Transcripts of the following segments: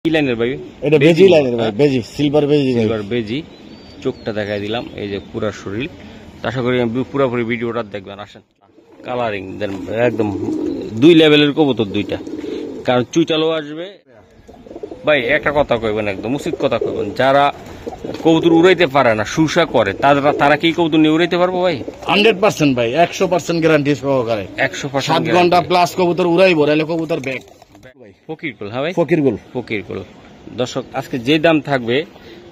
কি লাইনের ভাই? এটা বেজি লাইনের ভাই, বেজি সিলভার বেজি। সিলভার বেজি, চোখটা দেখাই দিলাম, এই যে পুরা শরীর। আশা করি পুরোপুরি ভিডিওটা দেখবেন। আসেন, কালারিং দেন একদম দুই লেভেলের কবুতর দুইটা, কারণ চুইটালও আসবে ভাই। একটা কথা কইবেন, একদম উচিত কথা কইবেন, যারা কবুতর উড়াইতে পারে না, সুসা করে, তারা কি কবুতর নিয়ে উড়াইতে পারবো ভাই? 100% ভাই, 100% গ্যারান্টি সহকারে। 100% 7 ঘন্টা প্লাস কবুতর উড়াইবো, নাহলে কবুতর ব্যাগ। ফকিরকুল, হ্যাঁ ভাই, ফকিরকুল। দর্শক, আজকে যে দাম থাকবে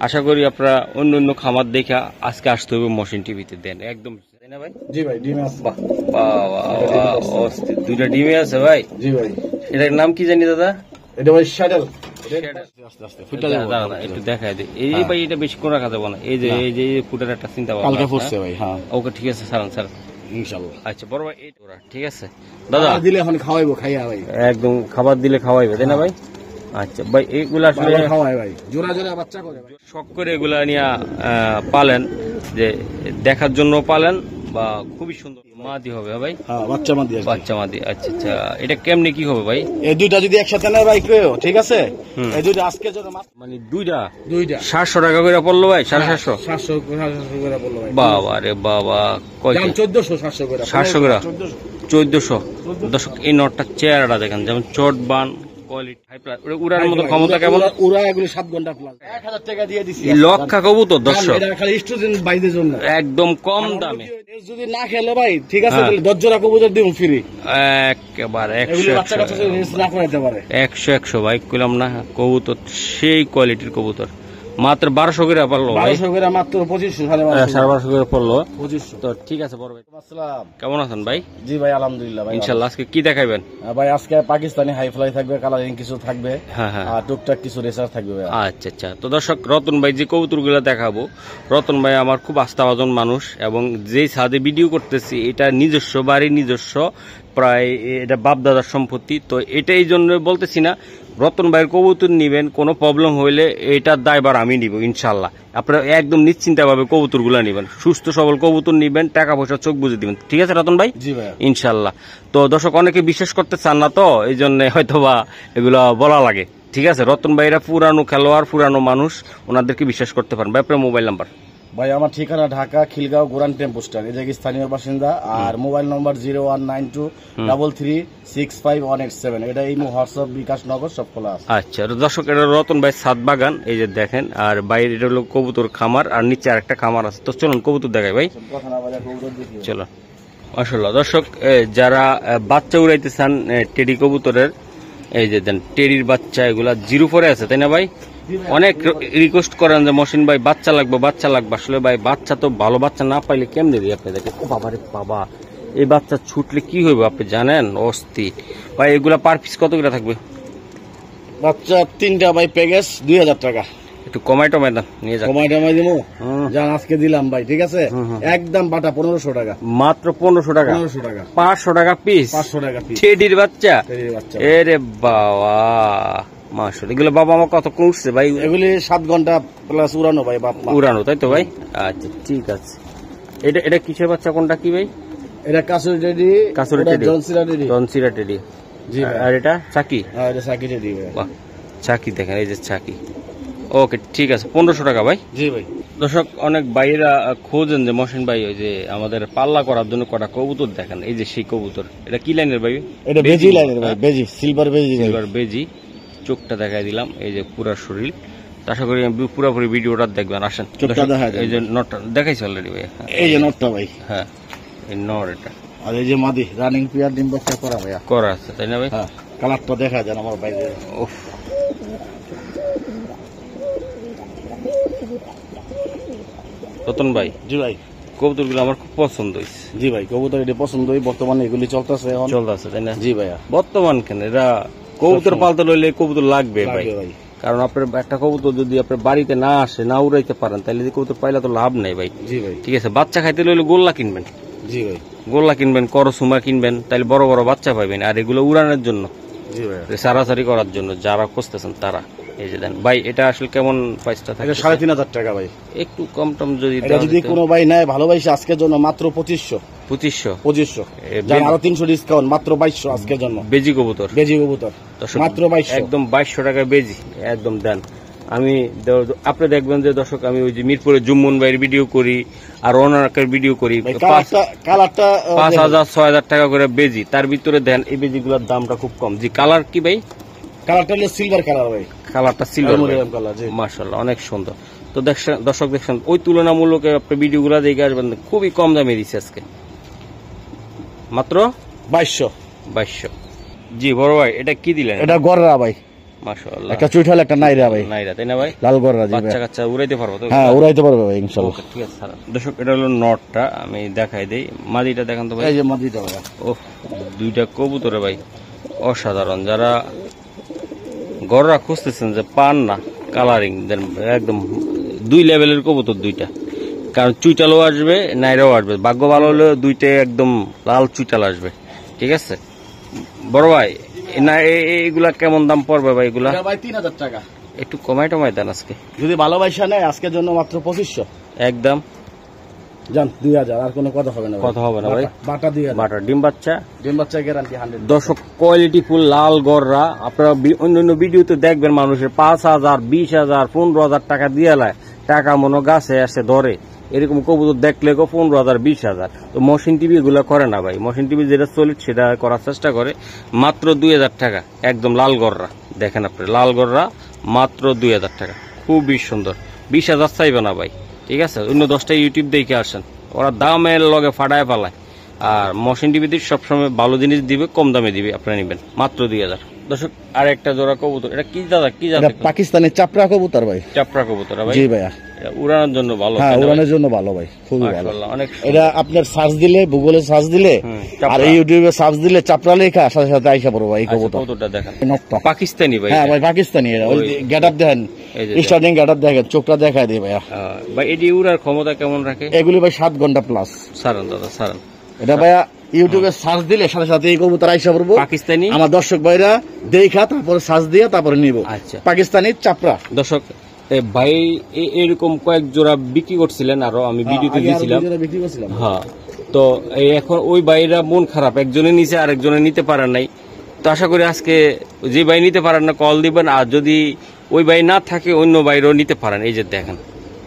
আশা করি আপনারা অন্য অন্য খামার দেখা আজকে আসতে হবে মহসিন টিভিতে। দেন একদম, তাই না ভাই? জি ভাই, ডিমে আছে। বাহ, অস্থির দুইটা ডিমে আছে ভাই। জি ভাই। এটার নাম কি জানি দাদা? এটা ভাই শ্যাডেল। একটু দেখাই দিই। এই ভাই, এটা বেশি করে রাখা যাবে না। এই যে ফুটার একটা চিন্তা কালকে ফুটছে ভাই। হ্যাঁ, ওকে, ঠিক আছে, সারান স্যার, ইনশাআল্লাহ। আচ্ছা বড় ভাই, এই ওরা ঠিক আছে দাদা, দিলে এখন খাওয়াইবো, খাইয়া ভাই একদম খাবার দিলে খাওয়াইবে, তাই না ভাই? আচ্ছা ভাই, এইগুলা আসলে খাওয়াই ভাই, জোড়া জোড়া বাচ্চা করে ভাই। শখ করে এগুলা নিয়ে পালেন, যে দেখার জন্য পালেন, বা খুবই সুন্দর মাদি হবে ভাই। হ্যাঁ, বাচ্চা মাদি আছে। বাচ্চা মাদি, আচ্ছা আচ্ছা। এটা কেমনে কি হবে ভাই? এই দুইটা যদি একসাথে নেয় ভাই কেউ, ঠিক আছে? এই দুইটা আজকে যদি মানে দুইটা 700 টাকা করে পড়লো ভাই, 750 700 করে বললো ভাই। বাবা রে বাবা, কয় 1400 700 করে 700 করে 1400। দর্শক, এই নটটা চেহারাটা দেখেন, যেমন চট বান কোয়ালিটি, হাই প্লাস, উড়ার মতো ক্ষমতা কেমন? উড়া এগুলো 7 ঘন্টা প্লাস। 1000 টাকা দিয়ে দিছি লক্ষা কবুতর দর্শক, এটা খালি স্টুডেন্ট বাইদের জন্য একদম কম দামে। যদি না খেলে ভাই, ঠিক আছে, তাহলে 10 জোড়া কবুতর দিন ফ্রি একেবারে। 100 না করাইতে পারে। 100 ভাই কইলাম না, কবুতর সেই কোয়ালিটির কবুতর। মাত্র 1200 করে পড়লো ভাই, 1200 করে মাত্র 2500 1250 করে পড়লো। 2500। তো ঠিক আছে বড় ভাই, আসসালাম, কেমন আছেন ভাই? জি ভাই, আলহামদুলিল্লাহ ভাই। ইনশাআল্লাহ আজকে কি দেখাইবেন ভাই? আজকে পাকিস্তানি হাই ফ্লাই থাকবে, কালারিং কিছু থাকবে, হ্যাঁ হ্যাঁ, আর টুকটাক কিছু রেসার থাকবে ভাই। আচ্ছা আচ্ছা। তো দর্শক, রতন ভাই যে কবুতরগুলো দেখাবো, রতন ভাই আমার খুব আস্থাভাজন মানুষ, এবং যেই ছাদে ভিডিও করতেছি এটা নিজস্ব বাড়ি, নিজস্ব প্রায়, এটা বাপদাদার সম্পত্তি। তো এটা এই জন্য বলতেছি না, রতন ভাইয়ের কবুতর নিবেন, কোনো প্রবলেম হইলে এটার দায়ভার আমি নিব ইনশাল্লাহ। আপনারা একদম নিশ্চিন্তভাবে কবুতরগুলো নিবেন, সুস্থ সবল কবুতর নিবেন, টাকা পয়সা চোখ বুঝে দিবেন, ঠিক আছে রতন ভাই? জি ভাই, ইনশাল্লাহ। তো দর্শক, অনেকে বিশ্বাস করতে চান না, তো এই জন্য হয়তোবা এগুলো বলা লাগে, ঠিক আছে? রতন ভাইরা পুরানো খেলোয়াড়, পুরানো মানুষ, ওনাদেরকে বিশ্বাস করতে পারেন ভাই। আপনার মোবাইল নাম্বার? ভাই আমার ঠিকানা ঢাকা খিলগাঁও গোরান টেম্পো স্ট্যান্ড, এই জায়গায় স্থানীয় বাসিন্দা। আর মোবাইল নম্বর 0192335187। এটা এই হোয়াটসঅ্যাপ, বিকাশ, নগদ সব খোলা আছে। আচ্ছা দর্শক, এটা রতন ভাই ছাদ বাগান, এই যে দেখেন, আর বাইরে এটা হলো কবুতর খামার, আর নিচে আরেকটা খামার আছে। তো চলুন কবুতর দেখাই ভাই, চলো। মাশাআল্লাহ দর্শক, যারা বাচ্চা উড়াইতে চান টেডি কবুতরের, এই যে দেন টেডির বাচ্চা, এগুলা 04 আছে, তাই না ভাই? অনেক রিকোয়েস্ট করেন যে মহসিন ভাই বাচ্চা লাগবে, বাচ্চা লাগবে। আসলে ভাই, বাচ্চা তো ভালো বাচ্চা না পাইলে কেমনে দিই আপনাদেরকে? ও বাবা রে বাবা, এই বাচ্চা ছুটলে কি হইব আপনি জানেন? অস্থি ভাই। এগুলা পার পিস কত করে থাকবে? বাচ্চা 3টা ভাই, প্যাকেজ 2000 টাকা। একটু কমাই টমাই দাম নিয়ে যান, কমাই টমাই দিব, জান আজকে দিলাম ভাই, ঠিক আছে? একদম বাটা 1500 টাকা, মাত্র 1500 টাকা। 1500 টাকা, 500 টাকা পিস, 500 টাকা পিস টেডির বাচ্চা। বাচ্চা। এরে বাবা, মাশাআল্লাহ। এগুলো বাবা আমার কত উঠছে ভাই? এগুলি 7 ঘন্টা প্লাস উড়ানো ভাই, বাপ মা উড়ানো, তাই তো ভাই? আচ্ছা ঠিক আছে। এটা কিসের বাচ্চা, কোনটা কি ভাই? এটা কাসুরি টেডি, কাসুরি টেডি, জনসিরা টেডি। জি, আর এটা চাকি? হ্যাঁ, এটা চাকি টেডি ভাই। বাহ, চাকি দেখেন, এই যে চাকি। ওকে ঠিক আছে, 1500 টাকা ভাই। জি ভাই। দর্শক, অনেক ভাইয়েরা খোঁজেন যে মহসিন ভাই ওই যে আমাদের পাল্লা করার জন্য কটা কবুতর দেখেন, এই যে সেই কবুতর। এটা কি লাইনের ভাই? এটা বেজি লাইনের ভাই, বেজি সিলভার বেজি। সিলভার বেজি, চোখটা দেখাই দিলাম, এই যে পুরা শরীর। আশা করি পুরোপুরি ভিডিওটা দেখবেন। আসেন, এই যে নটটা দেখাইছি অলরেডি ভাই। এই যে নটটা ভাই, হ্যাঁ, এই নট এটা। আর এই যে মাদি রানিং পিয়ার, ডিম বাচ্চা করা ভাইয়া, করা আছে, তাই না ভাই? হ্যাঁ, কালারটা দেখা যায় আমার বাইরে। উফ, রতন ভাই। জি ভাই, কবুতরগুলো আমার খুব পছন্দ হয়েছে। জি ভাই, কবুতর এটা পছন্দ, বর্তমানে এগুলি চলতেছে এখন, চলতেছে, তাই না? জি ভাইয়া। বর্তমান কেন এরা কবুতর পালতে লইলে কবুতর লাগবে ভাই, ভাই, কারণ আপনার একটা কবুতর যদি আপনার বাড়িতে না আসে, না উড়াইতে পারেন, তাহলে কবুতর পাইলে তো লাভ নেই ভাই। জি ভাই, ঠিক আছে, বাচ্চা খাইতে লইলে গোল্লা কিনবেন। জি ভাই, গোল্লা কিনবেন, করসুমা কিনবেন, তাহলে বড় বড় বাচ্চা পাইবেন। আর এগুলো উড়ানোর জন্য, জি ভাই, সারাসারি করার জন্য যারা খুঁজতেছেন তারা, এই যে দেন ভাই, এটা আসলে কেমন প্রাইসটা থাকে? 3,500 টাকা ভাই। একটু কম টম যদি এটা যদি কোনো ভাই নেয় ভালোবাসে আজকের জন্য মাত্র 2500। 2500 যার আরো 300 ডিসকাউন্ট, মাত্র 2200 আজকের জন্য। বেজি কবুতর, বেজি কবুতর মাত্র 2200, একদম 2200 টাকা বেজি, একদম দেন। আমি আপনি দেখবেন যে দর্শক, আমি ওই যে মিরপুরে জুম্মন ভাইয়ের ভিডিও করি আর ওনার ভিডিও করি, কালারটা 5000 6000 টাকা করে বেজি। তার ভিতরে দেন এই বেজিগুলোর দামটা খুব কম। জি, কালার কি ভাই? কালারটা হলো সিলভার কালার ভাই, কালারটা সিলভার কালার, মাশাআল্লাহ অনেক সুন্দর। তো দর্শক দেখছেন, ওই তুলনামূলক আপনি ভিডিওগুলো দেখে আসবেন, খুবই কম দামে দিচ্ছে আজকে, মাত্র 2200। জি বড় ভাই, এটা কি দিলেন? এটা গররা ভাই, মাশাআল্লাহ, একটা চুইঠাল একটা নাইরা ভাই, নাইরা তাই না ভাই? লাল গররা, জি বাচ্চা কাচ্চা উড়াইতে পারবো তো? হ্যাঁ উড়াইতে পারবে ভাই ইনশাআল্লাহ। ঠিক আছে স্যার। দর্শক, এটা হলো নটটা, আমি দেখাই দেই। মাদিটা দেখান তো ভাই। এই যে মাদিটা ভাই, ওহ, দুইটা কবুতরে ভাই অসাধারণ। যারা গররা খুঁজতেছেন যে পান না, কালারিং দেন, একদম 2 লেভেলের কবুতর দুইটা, কারণ চুইটালও আসবে নাইরাও আসবে। ভাগ্য ভালো হলে দুইটাই একদম লাল চুইটাল আসবে। ঠিক আছে বড় ভাই, না এইগুলা কেমন দাম পড়বে ভাই? এগুলা ভাই 3000 টাকা। একটু কমাই টমাই দেন আজকে। যদি ভালোবাসা নেয় আজকের জন্য মাত্র 2500 একদম। জান 2000, আর কোনো কথা হবে না, কথা হবে না ভাই। বাটা 2000, বাটা ডিম বাচ্চা, গ্যারান্টি 100। দর্শক, কোয়ালিটি ফুল লাল গররা আপনারা অন্যান্য ভিডিওতে দেখবেন মানুষের 5000 20000 15000 টাকা দিয়ে লায়, টাকা মনো গাছে আসে ধরে। এরকম কবুতর দেখলে 15000 20000। তো মশিন টিভি এগুলো করে না ভাই, মশিন টিভি যেটা চলে সেটা করার চেষ্টা করে। মাত্র 2000 টাকা একদম লাল গররা, দেখেন আপনি লাল গররা মাত্র 2000 টাকা, খুবই সুন্দর। 20000 চাইবে না ভাই, ঠিক আছে? অন্য 10টা ইউটিউব দেখে আসেন, ওরা দামের লগে ফাটায় পালায়। আর মশিন টিভিতে সবসময় ভালো জিনিস দিবে, কম দামে দিবে, আপনারা নেবেন মাত্র 2000। দর্শক, আর একটা জোড়া কবুতর, এটা কি দাদা? কি জাত? পাকিস্তানি চাপড়া কবুতর ভাই, চাপড়া কবুতর ভাই। জি ভাইয়া, উড়ানোর জন্য ভালো। হ্যাঁ উড়ানোর জন্য ভালো ভাই, খুবই ভালো। অনেক এটা আপনার সার্চ দিলে, গুগলে সার্চ দিলে আর ইউটিউবে সার্চ দিলে চাপড়া লেখা সাথে সাথে আইসা পড়বো এই কবুতরটা। দেখেন পাকিস্তানি ভাই। হ্যাঁ ভাই পাকিস্তানি। এটা ওই গেটআপ দেখেন, স্টার্টিং গেটআপ দেখেন, চোখটা দেখায় দিই ভাইয়া। ভাই এটি উড়ার ক্ষমতা কেমন রাখে? এগুলি ভাই 7 ঘন্টা প্লাস। সারান দাদা সারান। এটা ভাইয়া ইউটিউবে সার্চ দিলে সাথে সাথে এই কবুতর আইসা পড়বো পাকিস্তানি। আমার দর্শক ভাইরা দেখা তারপরে সার্চ দিয়ে তারপরে নিব। আচ্ছা, পাকিস্তানি চাপড়া। দর্শক ভাই এরকম কয়েক জোড়া বিক্রি করছিলেন, আরো আমি ভিডিওতে দিয়েছিলাম। হ্যাঁ, তো এখন ওই ভাইরা মন খারাপ, একজনে নিচে আরেকজনে নিতে পারেন নাই। তো আশা করি আজকে যে ভাই নিতে পারেন না কল দিবেন, আর যদি ওই ভাই না থাকে অন্য ভাইরাও নিতে পারেন। এই যে দেখেন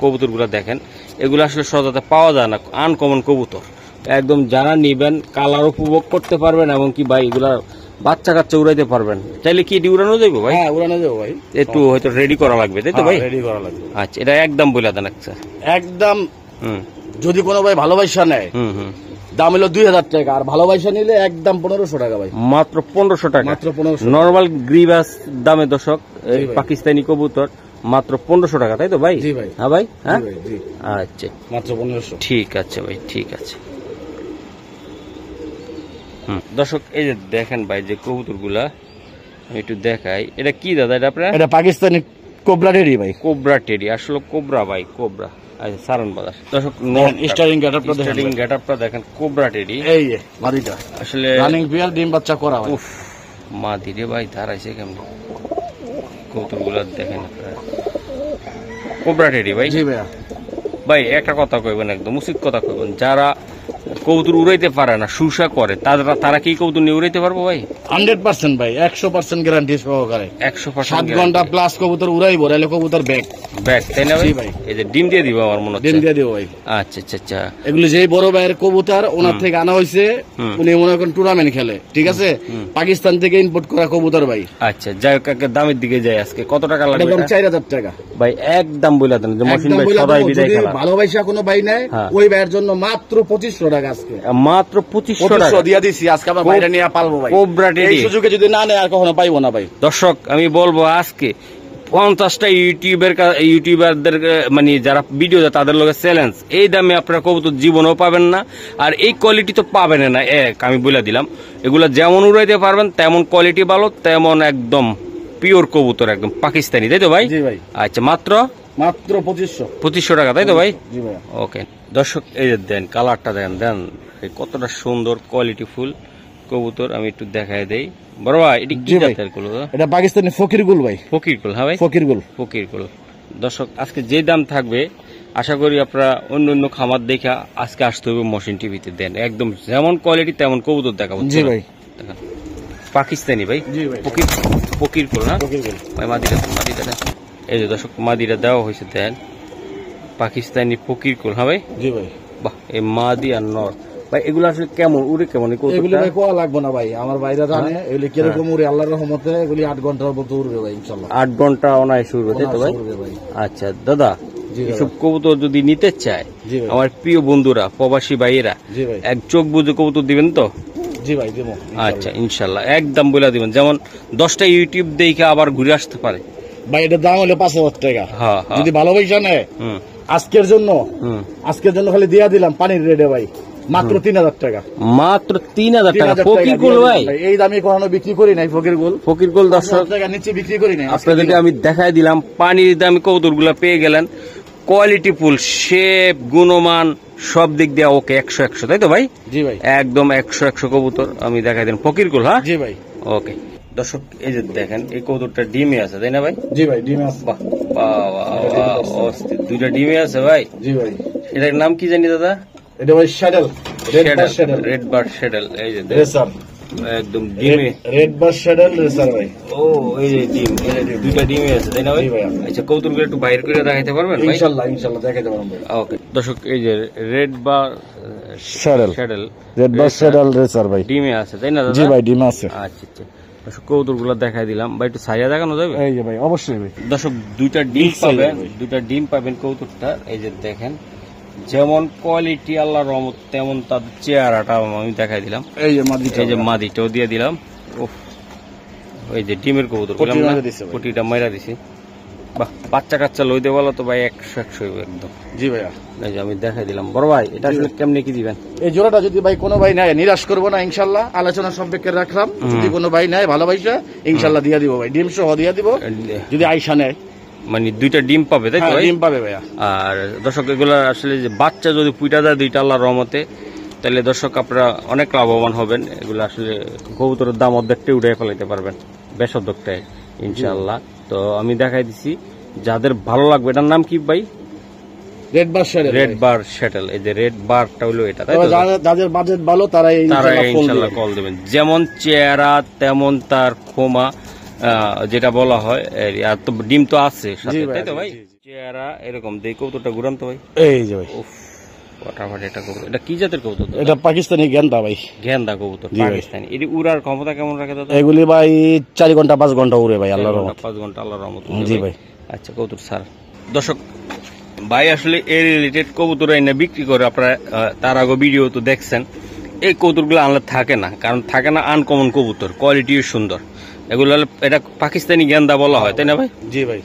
কবুতরগুলো দেখেন, এগুলো আসলে সহজে পাওয়া যায় না, আনকমন কবুতর একদম। যারা নিবেন কালার উপভোগ করতে পারবেন, এমনকি ভাই এগুলা বাচ্চা কাচ্চা উড়াইতে পারবেন। চাইলে কি এটি উড়ানো যাবো ভাই? হ্যাঁ উড়ানো যাবো ভাই, একটু হয়তো রেডি করা লাগবে, তাই তো ভাই? রেডি করা লাগবে। আচ্ছা, এটা একদম বলে দেন একদম। যদি কোনো ভাই ভালোবাসা নেয় দাম হলো 2000 টাকা, আর ভালোবাসা নিলে একদম 1500 টাকা ভাই, মাত্র 1500 টাকা, মাত্র 1500। নরমাল গ্রিবাস দামে দর্শক পাকিস্তানি কবুতর মাত্র 1500 টাকা, তাই তো ভাই? জি ভাই। হ্যাঁ ভাই, হ্যাঁ আচ্ছা, মাত্র 1500। ঠিক আছে ভাই, ঠিক আছে। দর্শক এই যে দেখেন ভাই যে কবুতর গুলা আমি একটু দেখাই। এটা কি দাদা? এটা আপনার? এটা পাকিস্তানি কোবরা টেডি ভাই, কোবরা টেডি, আসলে কোবরা ভাই, কোবরা। আচ্ছা, সারান বাজার। দর্শক স্টার্টিং গেটআপটা দেখেন, কোবরা টেডি। এই যে মাদিটা আসলে রানিং বিয়ার, ডিম বাচ্চা করা ভাই। উফ, মাদি রে ভাই, ধারাইছে কেমন কবুতর গুলা দেখেন আপনারা। কোবরা টেডি ভাই। জি ভাইয়া। ভাই একটা কথা কইবেন, একদম উচিত কথা কইবেন, যারা কবুতর উড়াইতে পারে না, সুসা করে, তারা কি কবুতর নিয়ে উড়াইতে পারবো ভাই? 100% ভাই, 100% গ্যারান্টি সহকারে। 100% 7 ঘন্টা প্লাস কবুতর উড়াইবো, তাহলে কবুতর ব্যাগ, তাই না ভাই? এই যে ডিম দিয়ে দিব আমার মনে হচ্ছে। ডিম দিয়ে দিব ভাই। আচ্ছা আচ্ছা আচ্ছা। এগুলো যেই বড় ভাইয়ের কবুতর ওনার থেকে আনা হয়েছে, উনি মনে করেন টুর্নামেন্ট খেলে, ঠিক আছে? পাকিস্তান থেকে ইম্পোর্ট করা কবুতর ভাই। আচ্ছা, যাই হোক, দামের দিকে যাই। আজকে কত টাকা লাগবে? একদম 4000 টাকা ভাই, একদম বলে দেন যে মশিন ভাই সবাই বিদায় খেলা। ভালোবাসা কোনো ভাই নাই, ওই ভাইয়ের জন্য মাত্র 2500 টাকা আজকে, মাত্র 2500 টাকা দিয়ে দিছি আজকে। আবার বাইরে নিয়ে পালবো ভাই, কোবরা টেডি। এই সুযোগে যদি না নেয় আর কখনো পাইবো না ভাই। দর্শক আমি বলবো আজকে 50টা ইউটিউবারদের মানে যারা ভিডিও দেয় তাদের লগে চ্যালেঞ্জ, এই দামে আপনারা কবুতর জীবনেও পাবেন না, আর এই কোয়ালিটি তো পাবেন না। আমি বলে দিলাম, এগুলা যেমন উড়াইতে পারবেন তেমন কোয়ালিটি ভালো, তেমন একদম পিওর কবুতর, একদম পাকিস্তানি, তাই তো ভাই? জি ভাই। আচ্ছা, মাত্র 2500 টাকা, তাই তো ভাই? জি ভাই। ওকে দর্শক, এই যে দেন কালারটা দেন কতটা সুন্দর কোয়ালিটি ফুল কবুতর। আমি একটু দেখাই দেই। বড় ভাই এটা কি জাতের কুল? এটা পাকিস্তানি ফকির গুল ভাই। ফকির কুল, হ্যাঁ ভাই, ফকির গুল। ফকির কুল। দর্শক আজকে যে দাম থাকবে আশা করি আপনারা অন্য অন্য খামার দেখা আজকে আসতে হবে মহসিন টিভিতে। দেন একদম যেমন কোয়ালিটি তেমন কবুতর দেখাবো। জি ভাই। পাকিস্তানি ভাই, জি ভাই, ফকির কুল না ফকির গুল ভাই। মাদিটা এই যে দর্শক মাদিটা দেওয়া হয়েছে, দেন পাকিস্তানি ফকির কুল, হ্যাঁ ভাই। জি ভাই। বাহ, এই মাদি আর নর ভাই এগুলো আসলে কেমন উড়ে, কেমন? এগুলি ভাই কোয়া লাগবে না ভাই, আমার বাইরে জানে এগুলি কিরকম উড়ে আল্লাহর রহমতে। এগুলি 8 ঘন্টার মতো উড়বে ভাই ইনশাআল্লাহ। 8 ঘন্টা অনায়াসে উড়বে, তাই তো ভাই? আচ্ছা দাদা, এসব কবুতর যদি নিতে চায় আমার প্রিয় বন্ধুরা, প্রবাসী ভাইয়েরা, এক চোখ বুঝে কবুতর দিবেন তো? জি ভাই দিব। আচ্ছা ইনশাল্লাহ একদম বলে দিবেন, যেমন 10টা ইউটিউব দেখে আবার ঘুরে আসতে পারে। ভাই এটার দাম হলো 5000 টাকা। যদি ভালোবাসা নেয় আজকের জন্য খালি দিয়া দিলাম পানির রেডে ভাই, মাত্র 3000 টাকা। মাত্র 3000 টাকা ফকির গোল ভাই। এই দামে কখনো বিক্রি করি নাই ফকির গোল। ফকির গোল 10 টাকা নিচে বিক্রি করি নাই। আপনাদেরকে আমি দেখাই দিলাম, পানির দামে কবুতরগুলো পেয়ে গেলেন। কোয়ালিটি ফুল, শেপ, গুণমান সব দিক দিয়ে ওকে 100 তাই তো ভাই? জি ভাই একদম 100 কবুতর আমি দেখাই দিলাম ফকির গোল। হ্যাঁ জি ভাই। ওকে দর্শক এই যে দেখেন এই কবুতরটা ডিমে আছে, তাই না ভাই? জি ভাই ডিমে আছে। বাহ, অস্থির, 2টা ডিমে আছে ভাই। জি ভাই। এটার নাম কি জানি দাদা? এটা ভাই শ্যাডেল, রেড বার শ্যাডেল। এই যে রেসার, একদম ডিমে রেড বার শ্যাডেল রেসার ভাই। ও এই যে ডিম, 2টা ডিমে আছে, তাই না ভাই? আচ্ছা কবুতরগুলো একটু বাইরে করে দেখাইতে পারবেন ভাই? ইনশাআল্লাহ দেখাইতে পারবো ভাই। ওকে দর্শক এই যে রেড বার শ্যাডেল, রেড বার শ্যাডেল রেসার ভাই ডিমে আছে, তাই না দাদা? জি ভাই ডিমে আছে। আচ্ছা আচ্ছা দর্শক কবুতরগুলো দেখাই দিলাম ভাই, একটু ছায়া দেখানো যাবে? এই যে ভাই অবশ্যই ভাই। দর্শক 2টা ডিম পাবেন কবুতরটা। এই যে দেখেন যেমন কোয়ালিটি আল্লাহর রহমত তেমন তার চেহারাটা আমি দেখাই দিলাম। এই যে মাদিটাও দিয়ে দিলাম। ওই যে ডিমের কবুতর পটিটা মাইরা দিছি। বাহ, বাচ্চা কাচ্চা লইতে বলো তো ভাই 100 একদম। জি ভাইয়া এই যে আমি দেখাই দিলাম। বড় ভাই এটা আসলে কেমনে কি দিবেন? এই জোড়াটা যদি ভাই কোনো ভাই নেয় নিরাশ করবো না ইনশাল্লাহ, আলোচনা সাপেক্ষে রাখলাম। যদি কোনো ভাই নেয় ভালোবাসা ইনশাল্লাহ দিয়ে দিব ভাই, ডিম সহ দিয়ে দিব যদি আইসা নেয়। মানে 2টা ডিম পাবে, তাই তো? ডিম পাবে ভাইয়া। আর দর্শক এগুলো আসলে যে বাচ্চা যদি পুইটা দেয় 2টা আল্লাহর রহমতে, তাহলে দর্শক আপনারা অনেক লাভবান হবেন। এগুলো আসলে কবুতরের দাম অর্ধেকটাই উঠে ফেলাইতে পারবেন, বেশ অর্ধেকটাই ইনশাআল্লাহ। তো আমি দেখাই দিছি, যাদের ভালো লাগবে। এটার নাম কি ভাই? রেড বার শ্যাটেল। এই যে রেড বারটা হলো এটা, তাই তো? যাদের বাজেট ভালো তারা ইনশাআল্লাহ কল দেবেন। যেমন চেহারা তেমন তার খোমা, যেটা বলা হয়। আর তো ডিম তো আছে সাথে, তাই তো ভাই? চেহারা এরকম দেই। কবুতরটা ঘুরান তো ভাই। এই যে ভাই ফটাফট এটা কবুতর। এটা কি জাতের কবুতর? এটা পাকিস্তানি গেন্দা ভাই। গেন্দা কবুতর পাকিস্তানি। এর উড়ার ক্ষমতা কেমন রাখে দাদা? এগুলি ভাই 4 ঘন্টা 5 ঘন্টা উড়ে ভাই আল্লাহর রহমতে। 5 ঘন্টা আল্লাহর রহমতে। জি ভাই। আচ্ছা কবুতর স্যার দর্শক ভাই আসলে এর রিলেটেড কবুতর এনে বিক্রি করে, আপনারা তার আগে ভিডিও তো দেখছেন। এই কবুতরগুলো আনলে থাকে না, কারণ থাকে না আনকমন কবুতর, কোয়ালিটিও সুন্দর। এগুলো এটা পাকিস্তানি গেন্দা বলা হয়, তাই না ভাই? জি ভাই।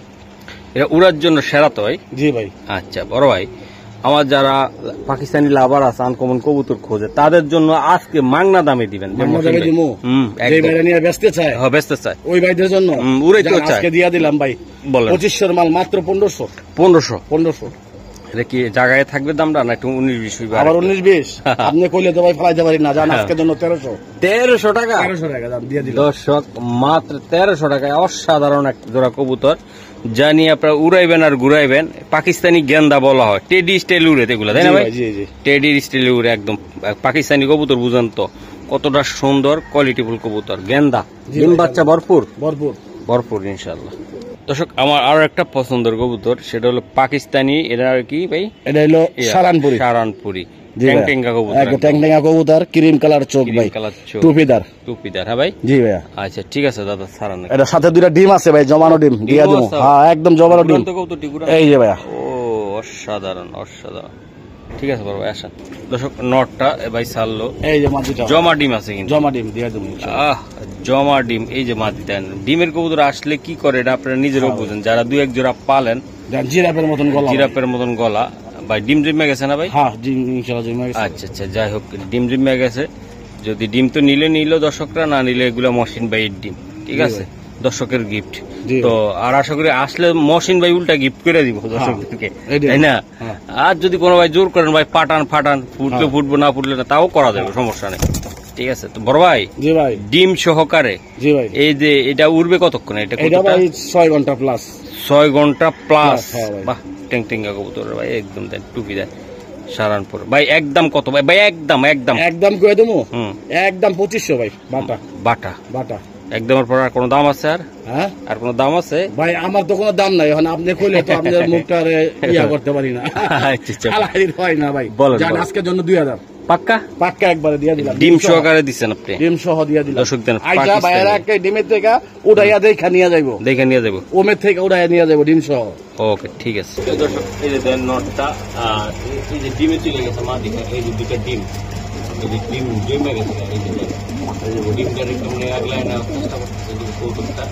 এটা উড়ার জন্য সেরা তো ভাই? জি ভাই। আচ্ছা বড় ভাই, আমার যারা পাকিস্তানি লাভার আছে আনকমন কবুতর খোঁজে তাদের জন্য আজকে মাংনা দামে দিবেন। বেচতে চায় ওই ভাইদের জন্য উড়াইতেও চায়, দিয়ে দিলাম ভাই 2500 মাল মাত্র 1500। এটা কি জায়গায় থাকবে দামটা না একটু 19-20 হইবে? আবার 19-20 আপনি কইলে তো ভাই ফলাইতে পারি না, জান আজকের জন্য 1300 টাকা দাম দিয়ে দিলাম। দর্শক মাত্র 1300 টাকায় অসাধারণ এক জোড়া কবুতর, জানি আপনারা উড়াইবেন আর ঘুরাইবেন। পাকিস্তানি গেন্দা বলা হয়, টেডি স্টাইল উড়ে এগুলো, তাই না ভাই? টেডি স্টাইল উড়ে একদম পাকিস্তানি কবুতর। বুঝেন তো কতটা সুন্দর কোয়ালিটিফুল কবুতর, গেন্দা। ডিম বাচ্চা ভরপুর ইনশাআল্লাহ। দর্শক আমার আরো একটা পছন্দের কবুতর, সেটা হলো পাকিস্তানি। এটা আর কি ভাই? এটা হলো সারানপুরি ট্যাংটেঙ্গা কবুতর, ক্রিম কালার চোখ ভাই, টুপিদার। হ্যাঁ ভাই? জি ভাইয়া। আচ্ছা ঠিক আছে দাদা, সারান। এটা সাথে 2টা ডিম আছে ভাই, জমানো ডিম দিয়া দেবো। হ্যাঁ একদম জমানো ডিম। এই যে ভাইয়া। ও অসাধারণ। ঠিক আছে বড় ভাই, আসেন। দর্শক নটটা ভাই ছাড়লো। এই যে মাদিটা জমা ডিম আছে, কিন্তু জমা ডিম দিয়ে দেবো। জমা ডিম। এই যে মাদি দেন। ডিমের কবুতর আসলে কি করে এটা আপনারা নিজেরাও বুঝেন, যারা 2-1 জোড়া পালেন। জিরাপের মতন গলা ভাই। ডিম জিমে গেছে না ভাই? হ্যাঁ আচ্ছা যাই হোক, ডিম জিমে গেছে। যদি ডিম তো নিল দর্শকরা, না নিলে এগুলো মহসিন ভাইয়ের ডিম। ঠিক আছে, দর্শকের গিফট তো। আর আশা করি আসলে মহসিন ভাই উল্টা গিফট করে দিব দর্শকদেরকে, তাই না? আর যদি কোনো ভাই জোর করেন ভাই পাঠান, ফুটলে ফুটবো, না ফুটলে না, তাও করা যাবে, সমস্যা নেই। ঠিক আছে। তো বড় ভাই, জি ভাই, ডিম সহকারে, জি ভাই, এই যে এটা উড়বে কতক্ষণ? এটা ভাই 6 ঘন্টা প্লাস। 6 ঘন্টা প্লাস। হ্যাঁ ভাই। বাহ, টেং টেঙ্গা কবুতর ভাই, একদম দেন টুপি দেন সারানপুর ভাই। একদম কত ভাই? ভাই একদম একদম একদম কয়ে দেবো, একদম 2500 ভাই। বাটা বাটা বাটা একদমের পর আর কোনো দাম আছে? আর হ্যাঁ, আর কোনো দাম আছে ভাই? আমার তো কোনো দাম নাই, এখন আপনি কইলে তো আপনার মুখটা ইয়া করতে পারি না। আচ্ছা আচ্ছা, আলাইর হয় না ভাই, বলেন, জান বলেন। আজকের জন্য 2000 পাক্কা পাক্কা একবারে দিয়ে দিলাম। ডিম সহকারে দিচ্ছেন আপনি? ডিম সহ দিয়ে দিলাম। দর্শক দেন, আইসা বাইরে একটা ডিমের থেকে উড়াইয়া দেখা নিয়ে যাইবো, দেখে নিয়ে যাবো, ওমের থেকে উড়াইয়া নিয়ে যাবো ডিম সহ। ওকে ঠিক আছে। দর্শক এই যে দেন নটটা, এই যে ডিমে চলে গেছে মা দিকে, এই যে দুটো ডিম, এই যে ডিম জমে গেছে, এই যে ডিমটা কেমনি আগলায় না চেষ্টা করতেছে কৌতুকটা,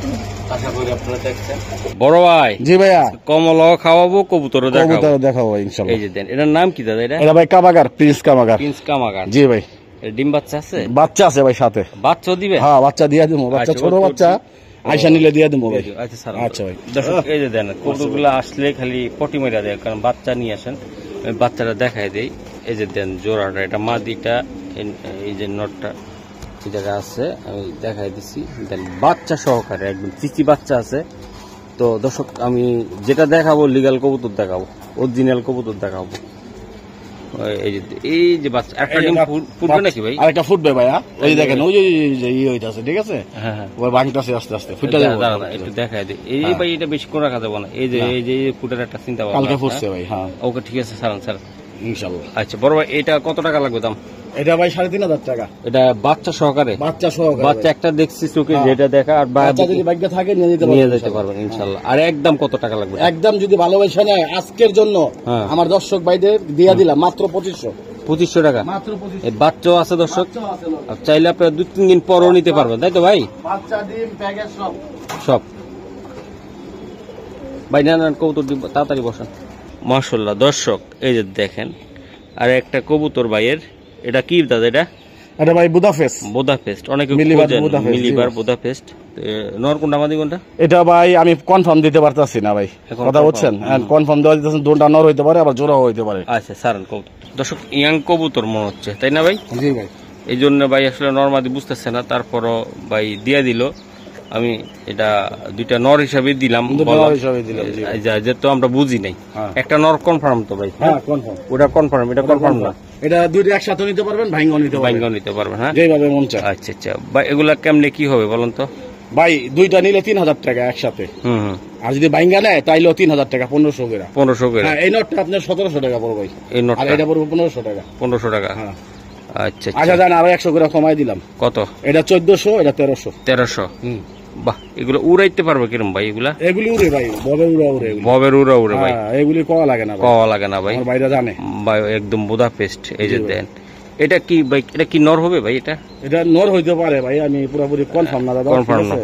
আশা করি আপনারা দেখছেন। বড় ভাই, জি ভাইয়া, কমলাও খাওয়াবো, কবুতরও দেখাবো। কবুতর দেখাবো ইনশাআল্লাহ। এই যে দেন, এটার নাম কি দাদা? এটা ভাই কামাগার, প্রিন্স কামাগার। প্রিন্স কামাগার, জি ভাই। ডিম বাচ্চা আছে? বাচ্চা আছে ভাই সাথে। বাচ্চাও দিবে? হ্যাঁ, বাচ্চা দিয়ে দেবো, বাচ্চা ছোট বাচ্চা আইসা নিলে দিয়ে দেবো ভাই। আচ্ছা স্যার। আচ্ছা ভাই। দর্শক এই যে দেন, কবুতরগুলো আসলে খালি পটি মেরা দেয়, কারণ বাচ্চা নিয়ে আসেন, বাচ্চাটা দেখাই দেই। এই যে দেন জোড়াটা, এটা মাদিটা, এই যে নটটা এই জায়গায় আছে, আমি দেখাই দিচ্ছি। দেন বাচ্চা সহকারে একদম চিচি বাচ্চা আছে। তো দর্শক আমি যেটা দেখাবো লিগাল কবুতর দেখাবো, অরিজিনাল কবুতর দেখাবো। এই যে বাচ্চা একটা ডিম ফুটবে নাকি ভাই? আরেকটা ফুটবে ভাইয়া, ওই দেখেন, ওই যে ই হইতাছে, ঠিক আছে? হ্যাঁ, ওই ভাঙতাছে আস্তে আস্তে, ফুটে যাবে। একটু দেখাই দিই। এই ভাই এটা বেশি করে রাখা যাবে না, এই যে ফুটের একটা চিন্তা ভাবনা কালকে ফুটছে ভাই। হ্যাঁ, ওকে ঠিক আছে স্যার, স্যার ইনশাআল্লাহ। আচ্ছা বড় ভাই, এটা কত টাকা লাগবে দাম? এটা ভাই 3500 টাকা। এটা বাচ্চা সহকারে? বাচ্চা সহকারে। বাচ্চা একটা দেখছি চোখে, যেটা দেখা, আর বাচ্চা যদি ভাগ্য থাকে নিয়ে যেতে পারবেন ইনশাআল্লাহ। আর একদম কত টাকা লাগবে? একদম যদি ভালোবাসা নেয় আজকের জন্য আমার দর্শক ভাইদের দিয়ে দিলাম মাত্র 2500। 2500 টাকা মাত্র 2500। এই বাচ্চাও আছে দর্শক, চাইলে আপনারা 2-3 দিন পরও নিতে পারবেন, তাই তো ভাই? বাচ্চা ডিম প্যাকেজ সব ভাই নেন, কবুতর ডিম তাড়াতাড়ি বসান। মাশাআল্লাহ দর্শক এই যে দেখেন, আর একটা কবুতর ভাইয়ের, এটা কি দাদা? এটা ভাই বুদাপেস্ট। বুদাপেস্ট, অনেকে মিলিবার বুদাপেস্ট। নর কোনটা মাদি কোনটা? এটা ভাই আমি কনফার্ম দিতে পারতাছি না ভাই, কথা বুঝছেন? কনফার্ম দেওয়া দিতেছেন, দুটো নর হইতে পারে, আবার জোড়াও হইতে পারে। আচ্ছা সারান কবুতর দর্শক, ইয়াং কবুতর মনে হচ্ছে, তাই না ভাই? জি ভাই। এই জন্য ভাই আসলে নর্মাদি বুঝতেছে না, তারপরও ভাই দিয়ে দিল। আমি এটা দুইটা নর হিসাবে দিলাম, যেহেতু আমরা বুঝি নাই। একটা নর কনফার্ম তো ভাই? হ্যাঁ কনফার্ম। ওটা কনফার্ম, এটা কনফার্ম না? এটা দুইটা একসাথে নিতে পারবেন, ভাঙ্গও নিতে পারবেন। হ্যাঁ, যেভাবে মন চায়। আচ্ছা আচ্ছা ভাই, এগুলা কেমনে কি হবে বলুন তো? ভাই দুইটা নিলে 3000 টাকা একসাথে। আর যদি বাইঙ্গা নেয় তাইলেও 3000 টাকা, 1500 করে। 1500 করে? হ্যাঁ, এই নোটটা আপনার 1700 টাকা পড়বে ভাই। এই নোটটা? আর এটা পড়বে 1500 টাকা। 1500 টাকা? হ্যাঁ। আচ্ছা আচ্ছা জান, আরো 100 করে কমাই দিলাম। কত? এটা 1400, এটা 1300। 1300? বাহ, এগুলো উড়াইতে পারবে কিরম ভাই? এগুলি উড়ে ভাই, ববের উড়া উড়ে ভাই। এগুলি কওয়া লাগে না ভাই, আমার ভাইরা জানে ভাই, একদম বুদাপেস্ট। এই যে দেন, এটা কি ভাই? এটা কি নর হবে ভাই? এটা নর হইতে পারে ভাই, আমি পুরোপুরি কনফার্ম না দাদা। কনফার্ম না?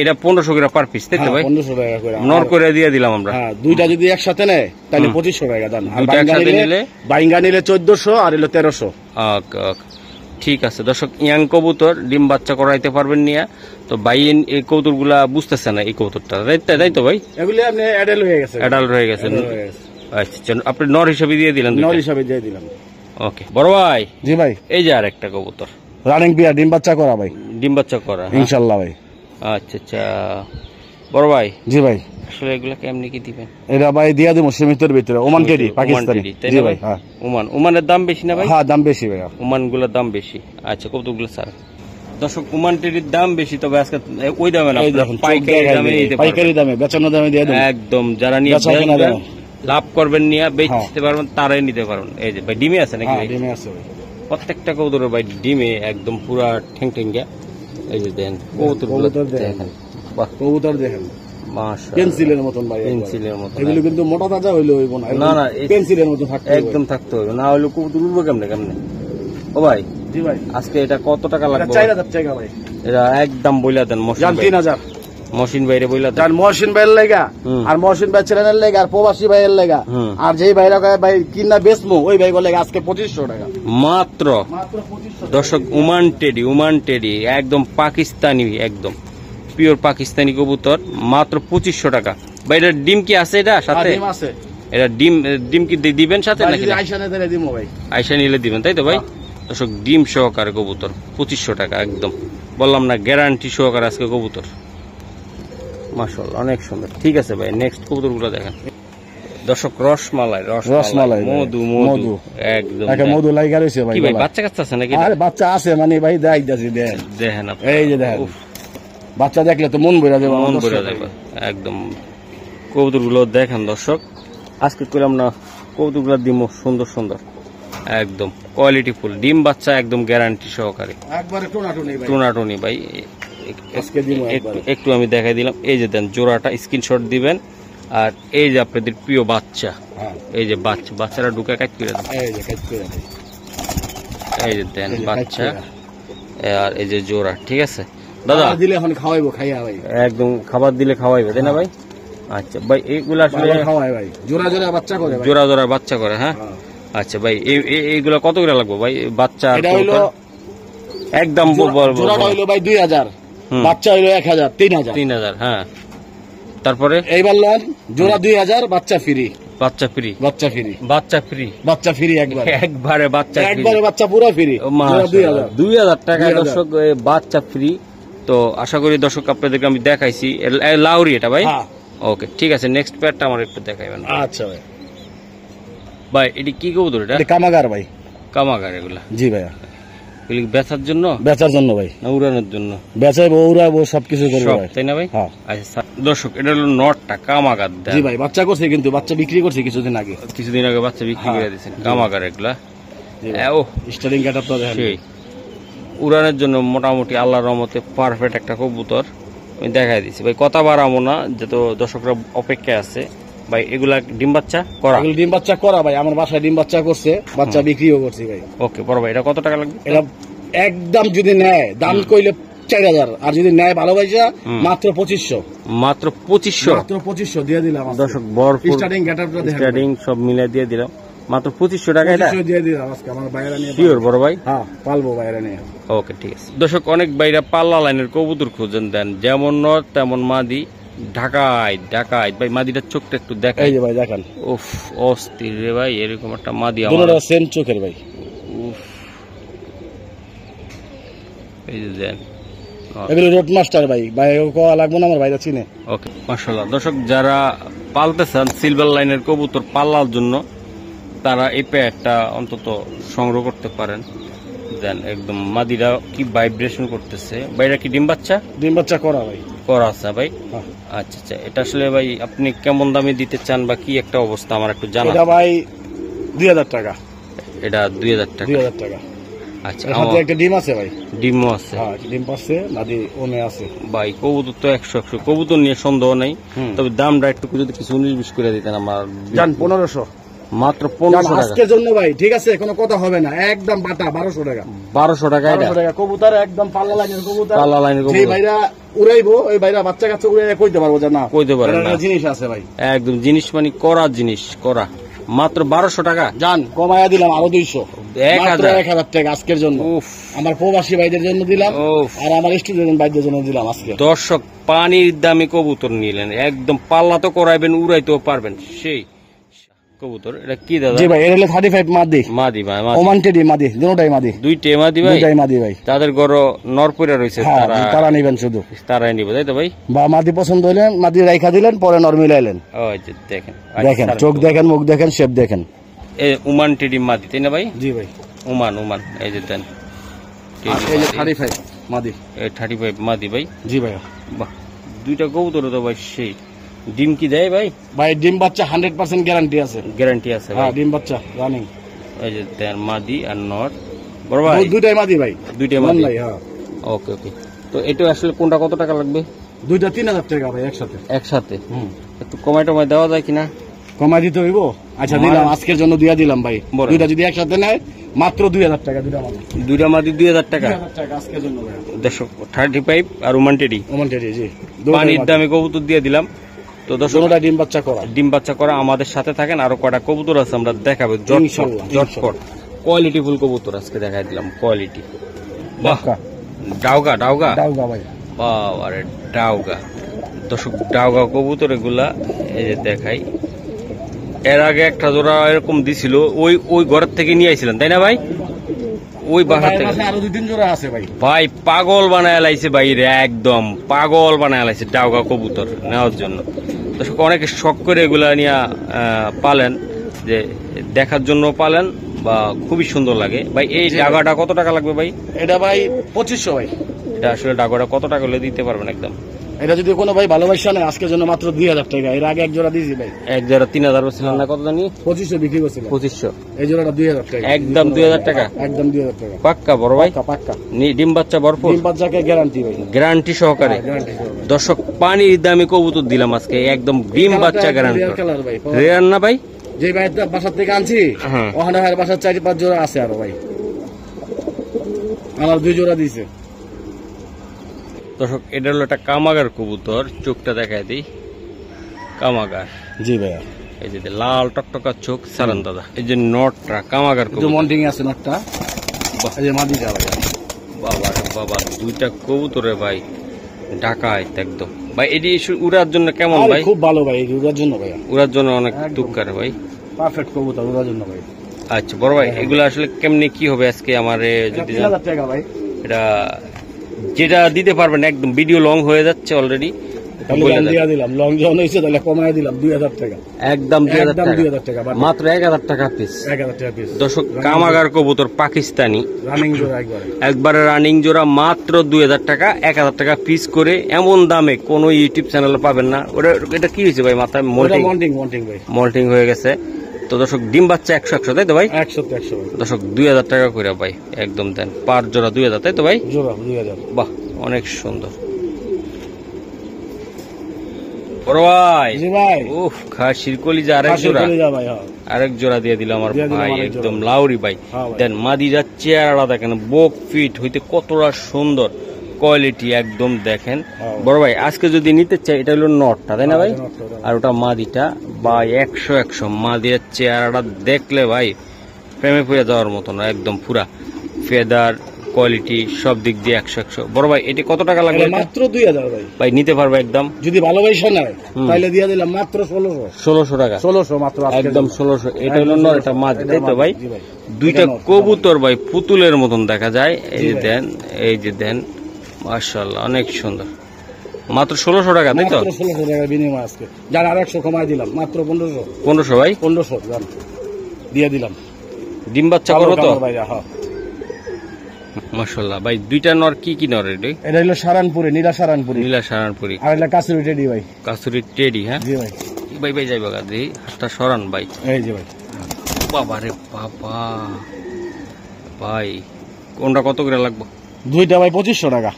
এটা 1500 করে পার পিস, তাই তো ভাই? 1500 টাকা করে নর করে দিয়ে দিলাম আমরা। হ্যাঁ, দুইটা যদি একসাথে নেয় তাহলে 2500 টাকা দাম। আর বাইঙ্গা নিলে 1400, আর হলো 1300। ওকে ওকে, ঠিক আছে দর্শক, ইয়াং কবুতর ডিম বাচ্চা করাইতে পারবেন নিয়ে। তো ভাই এই কবুতর গুলা বুঝতেছে না, এই কবুতরটা তাই তো ভাই? এগুলি আপনি অ্যাডাল্ট হয়ে গেছে। আচ্ছা, আপনি নর হিসাবে দিয়ে দিলেন? নর হিসাবে দিয়ে দিলাম। ওকে বড় ভাই। জি ভাই। এই যে আর একটা কবুতর রানিং বিয়ার, ডিম বাচ্চা করা ভাই। ডিম বাচ্চা করা ইনশাআল্লাহ ভাই। আচ্ছা আচ্ছা বড় ভাই। জি ভাই। আসলে এগুলা কেমনি কি দিবেন? এটা ভাই দিয়া দেবো সীমিতের ভিতরে। Oman teddy, Pakistani. জি ভাই। হ্যাঁ, ওমানের দাম বেশি না ভাই? হ্যাঁ, দাম বেশি ভাই, ওমান গুলোর দাম বেশি। আচ্ছা, কবুতরগুলো স্যার দর্শক, ওমান টেডির দাম বেশি, তবে আজকে ওই দামে না, পাইকারি দামে বেচানো দামে দিয়ে দেবো একদম। যারা নিয়ে লাভ করবেন, নিয়ে বেচতে পারবেন, তারাই নিতে পারবেন। এই যে ভাই, ডিমে আছে নাকি? ডিমে আছে ভাই, প্রত্যেকটা কবুতরের ভাই ডিমে একদম পুরা ঠেং ঠেঙ্গা। এই যে দেন কবুতরগুলো দেখেন, বাহ কবুতর দেখেন, পেন্সিলের মতন ভাই, পেন্সিলের মতন। এগুলো কিন্তু মোটা তাজা হইলে হইব না, না পেন্সিলের মতো থাকতে একদম থাকতে হবে, না হইলে কবুতর উড়বে কেমনে? ও ভাই। জি ভাই। আজকে এটা কত টাকা লাগবে? 4000 টাকা ভাই। এটা একদম বইলা দেন। 3000 মহসিন ভাইরে বইলা দেন। মহসিন ভাইয়ের লাগা, আর মহসিন ভাই চ্যানেলের লাগা, আর প্রবাসী ভাইয়ের লাগা, আর যেই ভাইরা ভাই কিনা বেচমু ওই ভাই বলে আজকে 2500 টাকা মাত্র। 2500 দর্শক, ওমান টেডি একদম পাকিস্তানি, একদম পিওর পাকিস্তানি কবুতর, মাত্র 2500 টাকা। ভাই এটা ডিম কি আছে? এটা সাথে ডিম আছে। এটা ডিম কি দিবেন সাথে নাকি? আয়শা নিলে দিবেন, তাই তো ভাই? দর্শক ডিম সহকারে কবুতর 2500 টাকা একদম, বললাম না গ্যারান্টি সহকারে আজকে কবুতর। মাশাআল্লাহ অনেক সুন্দর। ঠিক আছে ভাই, নেক্সট কবুতরগুলো দেখেন দর্শক। রসমালাই মধু মধু একদম মধু লাগা রয়েছে ভাই। কি ভাই বাচ্চা কাচ্চা আছে নাকি? আরে বাচ্চা আছে মানে ভাই দেখাইতাছি, দেখেন এই যে দেখেন, বাচ্চা দেখলে তো মন ভরে যাবে, মন ভরে যাবে একদম। কবুতরগুলো দেখেন দর্শক, আজকে করলাম না কবুতরগুলো দিম সুন্দর সুন্দর একদম কোয়ালিটি ফুল, ডিম বাচ্চা একদম গ্যারান্টি সহকারে, একবারে টোনাটুনি ভাই। একটু আমি দেখাই দিলাম, এই যে দেন জোড়াটা স্ক্রিনশট দিবেন। আর এই যে আপনাদের প্রিয় বাচ্চা, এই যে বাচ্চারা ঢুকে কাট করে দেন, এই যে দেন বাচ্চা আর এই যে জোড়া। ঠিক আছে দাদা, দিলে এখন খাওয়াইবো, খাইয়া ভাই একদম খাবার দিলে খাওয়াইবে তাই না ভাই? আচ্ছা ভাই, এইগুলো আসলে খাওয়াই ভাই, জোড়া জোড়া বাচ্চা করে, জোড়া জোড়া বাচ্চা করে। হ্যাঁ আচ্ছা ভাই, এইগুলা কত করে লাগবে ভাই বাচ্চা? এটা হইলো একদম জোড়াটা হইলো ভাই 2000, বাচ্চা হইলো 1000, 3000। হ্যাঁ তারপরে এইবার লন জোড়া 2000, বাচ্চা ফ্রি, বাচ্চা ফ্রি, বাচ্চা ফ্রি, বাচ্চা ফ্রি, বাচ্চা ফ্রি, একবারে বাচ্চা, একবারে বাচ্চা পুরো ফ্রি, 2000 টাকায় দর্শক বাচ্চা ফ্রি। তো আশা করি দর্শক আপনাদেরকে আমি দেখাইছি লাউরি এটা ভাই। ওকে ঠিক আছে, নেক্সট পেয়ারটা আমার একটু দেখাইবেন। আচ্ছা ভাই, ভাই এটি কি কবুতর? এটা কামাগার ভাই, কামাগার এগুলা? জি ভাইয়া। বেচার জন্য? বেচার জন্য ভাই, না উড়ানোর জন্য? বেচাইবো, উড়াবো, সবকিছু করবো ভাই, তাই না ভাই? হ্যাঁ। আচ্ছা দর্শক, এটা হলো নটটা কামাগার। জি ভাই, বাচ্চা করছে কিন্তু বাচ্চা বিক্রি করছে কিছুদিন আগে, বাচ্চা বিক্রি করে দিয়েছেন। কামাগার এগুলা ও স্টার্টিং গেটআপ তো দেখেন। সেই উড়ানের জন্য মোটামুটি আল্লাহর রহমতে পারফেক্ট একটা কবুতর আমি দেখাই দিচ্ছি ভাই। কথা বাড়াবো না, যত দর্শকরা অপেক্ষায় আছে ভাই। এগুলা ডিম বাচ্চা করা? ডিম বাচ্চা করা ভাই, আমার বাসায় ডিম বাচ্চা করছে, বাচ্চা বিক্রিও করছি ভাই। ওকে বড় ভাই, এটা কত টাকা লাগবে? এটা একদম যদি নেয় দাম কইলে 4000, আর যদি নেয় ভালোবাসা মাত্র 2500। মাত্র 2500? মাত্র 2500 দিয়ে দিলাম দর্শক। বড় স্টার্টিং গেটআপটা দেখেন, স্টার্টিং সব মিলে দিয়ে দিলাম মাত্র 2500 টাকা। এটা 2500 দিয়ে দিলাম আজকে আমার বাইরে নিয়ে। শিওর বড় ভাই? হ্যাঁ পালবো বাইরে নিয়ে। ওকে ঠিক আছে দর্শক, অনেক বাইরা পাল্লা লাইনের কবুতর খুঁজেন দেন, যেমন নর তেমন মাদি, ঢাকায় ভাই। মাদিটার চোখটা একটু দেখাই। এই যে ভাই দেখেন, উফ অস্থির রে ভাই, এরকম একটা মাদি আমার। দুটোটা সেম চোখের ভাই। উফ এই যে দেন, এগুলো রোড মাস্টার ভাই, ভাই কোয়া লাগবে না, আমার ভাইরা চিনে। ওকে মাশাআল্লাহ। দর্শক যারা পালতেছেন সিলভার লাইনের কবুতর পাল্লার জন্য, তারা এই পেয়ারটা অন্তত সংগ্রহ করতে পারেন। দেন একদম মাদিরা কি ভাইব্রেশন করতেছে। ভাইরা কি ডিম বাচ্চা? ডিম বাচ্চা করা ভাই, করা আছে ভাই। আচ্ছা আচ্ছা, এটা আসলে ভাই আপনি কেমন দামে দিতে চান বা কি একটা অবস্থা আমার একটু জানান। এটা ভাই 2000 টাকা। এটা 2000 টাকা? 2000 টাকা। আচ্ছা, আমাদের একটা ডিম আছে ভাই। ডিমও আছে? হ্যাঁ ডিম পাচ্ছে, নাদি ওনে আছে ভাই। কবুতর তো 100 কবুতর নিয়ে সন্দেহ নেই, তবে দামটা একটু যদি কিছু 19-20 করে দিতেন আমার। জান 1500, মাত্র 1500 টাকা আজকের জন্য ভাই। ঠিক আছে, কোনো কথা হবে না, একদম বাটা 1200 টাকা। 1200 টাকা? 1200 টাকা কবুতর, একদম পাল্লা লাইনের কবুতর। পাল্লা লাইনের কবুতর। এই ভাইরা উড়াইবো, ওই ভাইরা বাচ্চা কাচ্চা উড়াইয়া কইতে পারবো যে না কইতে পারবো না, জিনিস আছে ভাই। একদম জিনিস মানে করা জিনিস করা। মাত্র 1200 টাকা। জান কমায়া দিলাম আরো 200, 1000 টাকা আজকের জন্য। আমার প্রবাসী ভাইদের জন্য দিলাম, আর আমার স্টুডেন্ট ভাইদের জন্য দিলাম আজকে। দর্শক পানির দামি কবুতর নিলেন, একদম পাল্লা তো করাইবেন, উড়াইতেও পারবেন সেই কবুতর। এটা কি দাদা? জি ভাই, এটা হলো 35 মাদি। মাদি ভাই, ওমান টেডি মাদি, দুটোটাই মাদি। দুইটাই মাদি ভাই? দুইটাই মাদি ভাই। তাদের গড় নরপুরা রয়েছে, তারা নিবেন, শুধু তারাই নিবে তাই তো ভাই? বা মাদি পছন্দ হইলেন মাদি রাইখা দিলেন, পরে নর মিলাইলেন। দেখেন দেখেন চোখ দেখেন, মুখ দেখেন, শেপ দেখেন। এই ওমান টেডি মাদি তাই না ভাই? জি ভাই, ওমান এই যে দেন, এই যে 35 মাদি। এই 35 মাদি ভাই? জি ভাই। বাহ, দুইটা কবুতর তো ভাই সেই। ডিম কি দেয় ভাই? ভাই ডিম বাচ্চা 100% গ্যারান্টি আছে। গ্যারান্টি আছে? হ্যাঁ ডিম বাচ্চা রানিং। এই যে দেন মাদি আর নর বড় ভাই? দুইটাই মাদি ভাই। দুইটাই মাদি ভাই? হ্যাঁ। ওকে ওকে। তো এটা আসলে কোনটা কত টাকা লাগবে? দুইটা 3000 টাকা ভাই একসাথে। একসাথে? একটু কমাই টমাই দেওয়া যায় কিনা? কমাই দিতে হইব? আচ্ছা দিলাম, আজকের জন্য দিয়া দিলাম ভাই। দুইটা যদি একসাথে নেয় মাত্র 2000 টাকা। দুইটা মাদি 2000 টাকা? 2000 টাকা আজকের জন্য ভাই। দর্শক 35 আর ওমান টেডি? ওমান টেডি জি। পানির দামে কবুতর দিয়ে দিলাম। তো দর্শক ডিম বাচ্চা করা, ডিম বাচ্চা করা। আমাদের সাথে থাকেন, আরো কয়টা কবুতর আছে আমরা দেখাবো জটপট। কোয়ালিটি ফুল কবুতর আজকে দেখাই দিলাম, কোয়ালিটি। বাহ, ডাউগা ডাউগা ডাউগা ভাই। বাহ, আরে ডাউগা। দর্শক ডাউগা কবুতর এগুলা, এই যে দেখাই। এর আগে একটা জোড়া এরকম দিছিল, ওই ঘরের থেকে নিয়ে আইছিলেন তাই না ভাই? ওই বাসা থেকে আরো 2-3 জোড়া আছে ভাই। ভাই পাগল বানায় লাইছে ভাই রে, একদম পাগল বানায় লাইছে ডাউগা কবুতর নেওয়ার জন্য। দর্শক অনেকে শখ করে এগুলা নিয়ে পালেন, যে দেখার জন্য পালেন বা খুবই সুন্দর লাগে ভাই। এই ডাগাটা কত টাকা লাগবে ভাই? এটা ভাই 2500 ভাই। এটা আসলে ডাগাটা কত টাকা হলে দিতে পারবেন একদম? এটা যদি কোনো ভাই ভালোবাসা নেয় আজকের জন্য মাত্র 2000 টাকা। এর আগে এক জোড়া দিয়েছি ভাই, এক জোড়া 3000 বলছিলেন না, কত জানি 2500 বিক্রি করছিল। 2500, এই জোড়াটা 2000 টাকা, একদম 2000 টাকা, একদম 2000 টাকা পাক্কা বড় ভাই? পাক্কা। ডিম বাচ্চা ভরপুর, ডিম বাচ্চাকে গ্যারান্টি ভাই, গ্যারান্টি সহকারে। দর্শক পানির দামে কবুতর দিলাম আজকে, একদম ডিম বাচ্চা গ্যারান্টি। রেয়ার না ভাই? যে ভাই বাসার থেকে আনছি ওখানে ভাই বাসার 4-5 জোড়া আছে আরো ভাই, আমার 2 জোড়া দিয়েছে। দর্শক এটা হলো একটা কামাগার কবুতর, চোখটা দেখায় দিই, কামাগার। জি ভাইয়া, এই যে লাল টকটকা চোখ সারান দাদা। এই যে নটটা কামাগার কবুতর, মন্টিং আছে নটটা, এই যে মাদিটা ভাই। বাবা রে বাবা, দুইটা কবুতরে ভাই ঢাকায় একদম ভাই। এটি উড়ার জন্য কেমন ভাই? খুব ভালো ভাই, উড়ার জন্য ভাই, উড়ার জন্য অনেক তুক্কার ভাই, পারফেক্ট কবুতর উড়ার জন্য ভাই। আচ্ছা বড় ভাই, এগুলো আসলে কেমনে কি হবে আজকে আমারে যদি? 3000 টাকা ভাই। এটা যেটা দিতে পারবেন, একদম ভিডিও লং হয়ে যাচ্ছে অলরেডি, দিলাম লং জন হয়েছে তাহলে কমায় দিলাম 2000 টাকা, একদম 2000 টাকা, মাত্র 1000 টাকা পিস। 1000 টাকা পিস। দর্শক কামাগার কবুতর পাকিস্তানি রানিং জোড়া, একবারে রানিং জোড়া, মাত্র 2000 টাকা, 1000 টাকা পিস করে। এমন দামে কোন ইউটিউব চ্যানেলে পাবেন না। ওটা এটা কি হয়েছে ভাই? মাথায় মল্টিং হয়ে গেছে। তো দর্শক ডিম বাচ্চা 100 তাই তো ভাই? 100 দর্শক 2000 টাকা করে ভাই, একদম দেন পার জোড়া 2000 তাই তো ভাই? জোড়া 2000। বাহ, অনেক সুন্দর বড় ভাই। জি ভাই, উফ খাসির কলিজা আরেক জোড়া, আরেক জোড়া দিয়ে দিল আমার ভাই, একদম লাউরি ভাই। দেন মাদিরা চেহারা দেখেন, বোক ফিট হইতে কতটা সুন্দর কোয়ালিটি, একদম দেখেন বড় ভাই। আজকে যদি নিতে চাই, এটা হলো নটটা তাই না ভাই, আর ওটা মাদিটা ভাই। 100 মাদির চেহারাটা দেখলে ভাই প্রেমে পড়ে যাওয়ার মতন, একদম পুরা ফেদার কোয়ালিটি সব দিক দিয়ে 100। বড় ভাই এটা কত টাকা লাগবে? মাত্র 2000 ভাই। ভাই নিতে পারবে একদম, যদি ভালোবাসা নেয় তাহলে দিয়ে দিলাম মাত্র 1600 টাকা, 1600 মাত্র, একদম 1600। এটা হলো নর, এটা মাদি তাই তো ভাই? দুইটা কবুতর ভাই পুতুলের মতন দেখা যায়। এই যে দেন, এই যে দেন, মাশাআল্লাহ অনেক সুন্দর। মাত্র 1600 টাকা তাই তো? 1600 টাকা বিনিময় আজকে, যার আর 100 কমাই দিলাম, মাত্র 1500 ভাই, 1500 জান দিয়ে দিলাম। ডিম বাচ্চা করো তো ভাই? হ্যাঁ মাশাআল্লাহ ভাই। দুইটা নর কি কি নর? এটা হলো সারানপুরি, নীলা সারানপুরি, আর এটা কাসুরি টেডি ভাই। কাসুরি টেডি, হ্যাঁ জি ভাই। ভাই ভাই যাইবা গাদি হাতটা সরান ভাই। এই যে ভাই, বাবা রে বাবা ভাই, কোনটা কত করে লাগবে? দুইটা ভাই 2500 টাকা,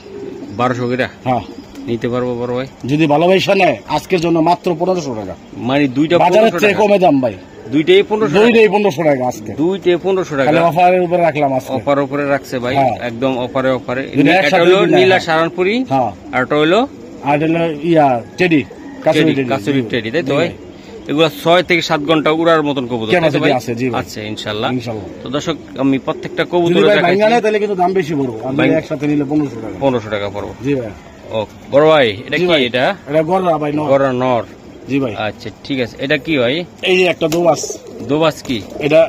1200 করে। হ্যাঁ নিতে পারবো বড় ভাই? যদি ভালোবাসা নেয় আজকের জন্য মাত্র 1500 টাকা, মানে দুইটা বাজারের চেয়ে কমে দাম ভাই। দুইটাই 1500 টাকা আজকে, দুইটাই 1500 টাকা। অফারের উপরে রাখলাম আজকে, অফার উপরে রাখছে ভাই, একদম অফারে। এটা হলো নীলা সারানপুরি, আর এটা হলো ইয়া টেডি, কাসুরি টেডি তাই তো ভাই? এগুলা 6 থেকে 7 ঘন্টা উড়ার মতন কবুতর আছে ইনশাআল্লাহ। তো দর্শক আমি প্রত্যেকটা কবুতর তাহলে কিন্তু দাম বেশি পড়বে, আমি একসাথে নিলে 1500 টাকা পড়বে। জি ভাই। ও বড় ভাই, এটা কি? এটা গররা ভাই, গররা নর। জি ভাই। আচ্ছা ঠিক আছে। এটা কি ভাই? এই যে একটা দোবাস কি? এটা